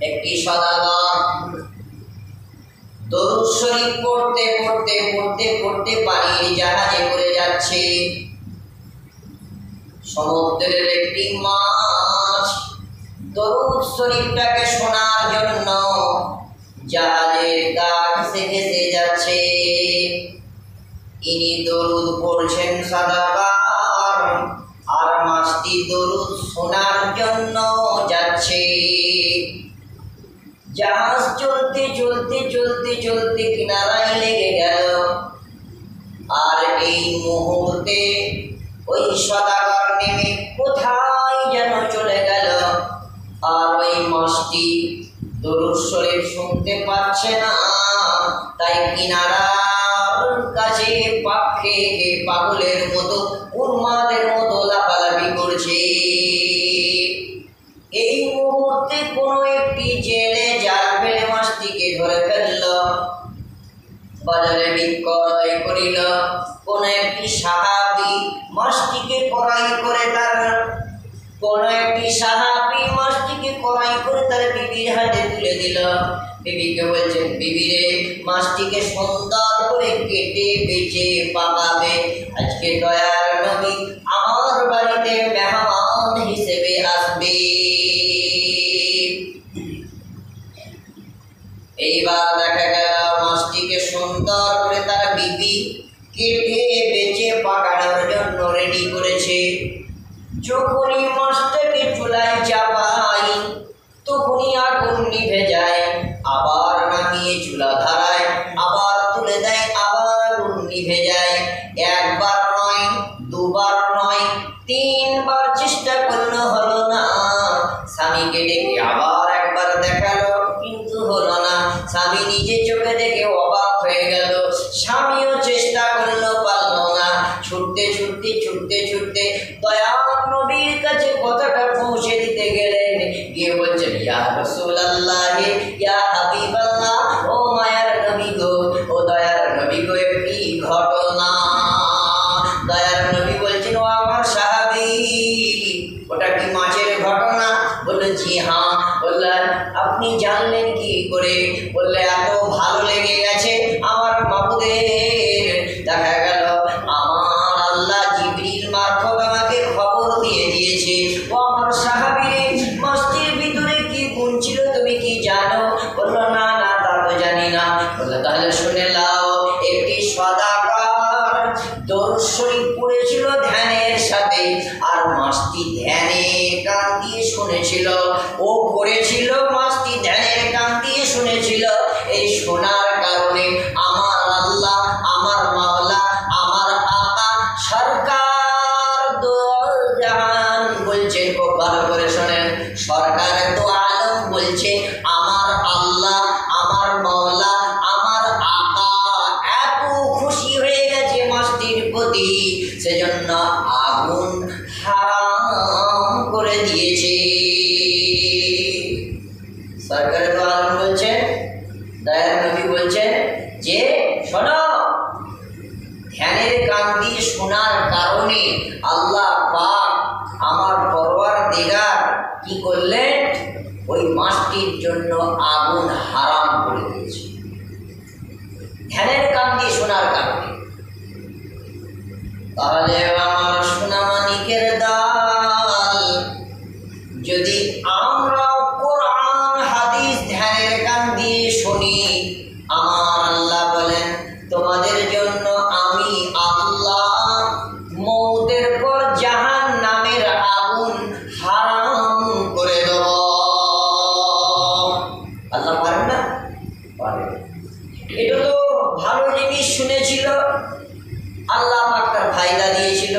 একটি সওদাগর দরুদ শরীফ পড়তে পড়তে পড়তে পড়তে পানির জাহাজে করে যাচ্ছে। সমুদ্রের একটি মাছ দরুদ শরীফটাকে শোনার জন্য জাহাজের কাছে ভেসে যাচ্ছে। ইনি দরুদ পড়ছেন সওদাগর, আর মাছটি দরুদ শোনার জন্য যাচ্ছে। জাহাজ চলতে চলতে চলতে চলতে কিনারায় লেগে গেল। আর এই মুহূর্তে ওই সওদাগর নেমে কোথায় যেন চলে গেল। আর ওই মাছটি দরুদ শরীফ শুনতে পাচ্ছে না, তাই কিনারার কাছে পাখে পাগলের মতো উন্মাদের মতো লাফালাফি করছে। এই মুহূর্তে কোনো একটি জেলে জাল ফেলে মাছটিকে ধরে ফেলল, বাজারে বিক্রয় করিল। কোন একটি সাহাবী মাছটিকে কড়াই করে তার বিবির হাতে তুলে দিল। বিবিকে বলছেন, বিবি রে, মাছটিকে সুন্দর করে কেটে বেচে পাকাবে। আজকে দয়ার নবী আমার বাড়িতে মেহমান হিসেবে আসবে। এইবার দেখা গেল মাছটিকে সুন্দর করে তার বিবি কেটে বেচে পাকানোর জন্য রেডি করেছে। যখনই মাছটাকে চুলায় চাপাই তখনই আগুন নিভে যায়, আবার নামিয়ে চুলা ধরায়, আবার তুলে দেয়, আবার আগুন নিভে যায়। একবার নয়, দুবার নয়, তিনবার চেষ্টা করলো, হলো না। স্বামীকে ডেকে আবার একবার দেখালো, কিন্তু হলো না। স্বামী নিজে চোখে দেখে অবাক হয়ে গেল। স্বামীও চেষ্টা করলো, পারলো না। ছুটতে ছুটতে ছুটতে ছুটতে দয়ার নবীর কাছে কথাটা পৌঁছে দিতে গেলেন। গিয়ে বলছেন, ইয়া রাসূলুল্লাহ, ইয়া হাবিবাল্লাহ, ও মায়ার নবী গো, ও দয়ার নবী গো, একটি ঘটনা। দয়ার নবী বলছেন, ও আমার সাহাবী, ওটা কি মাছের ঘটনা? বললো, জি হ্যাঁ। বললেন, আপনি জানলেন কি করে? বললে, এত ভালো লেগে গেছে আমার মাবুদের। দেখা গেল আমার আল্লাহ জিবরিল মারফত আমাকে খবর দিয়ে দিয়েছে। ও আমার সাহাবী, মাছটির ভিতরে কি গুণ ছিল তুমি কি জানো? বললো, না না, তা তো জানি না। বললো, তাহলে শুনে নাও। একটি সওদাগর দরুদ শরীফ পড়েছিল ধ্যানের সাথে, আর মাছটি ধ্যানের কান দিয়ে শুনেছিল। ও পড়েছিল, মাছটি ধ্যানের কান দিয়ে শুনেছিল। এই শোনার কারণে আমার আল্লাহ, আমার মাওলা, আমার আকা সরকার দো জাহান বলছেন, খুব ভালো করে শোনেন, সরকার দো আলম বলছে, আমার আল্লাহ, আমার মাওলা, আমার আকা এত খুশি হয়ে গেছে মাছটির প্রতি, সেজন্য আগুন হারাম করে দিয়েছে। সরকার দো আলম বলছেন, দয়ার নবী বলছেন যে শোনো, ধ্যানের কান দিয়ে শোনার কারণে আল্লাহ পাক আমার পরওয়ারদিগার কি করলেন? ওই মাছটির জন্য আগুন হারাম করে দিয়েছে, ধ্যানের কান দিয়ে শোনার কারণে। তাহলে আমার সোনামানিকের দাল, যদি আমরা কোরআন হাদিস ধ্যানের কান দিয়ে শুনি, আমার আল্লাহ বলেন, তোমাদের জন্য আমি আল্লাহ মওতের পর জাহান্নামের আগুন হারাম করে দেব। আল্লাহ পারেন না? পারেন। এটা তো ভালো জিনিস শুনেছিল, আল্লাহ পাক তার ফায়দা দিয়েছিল।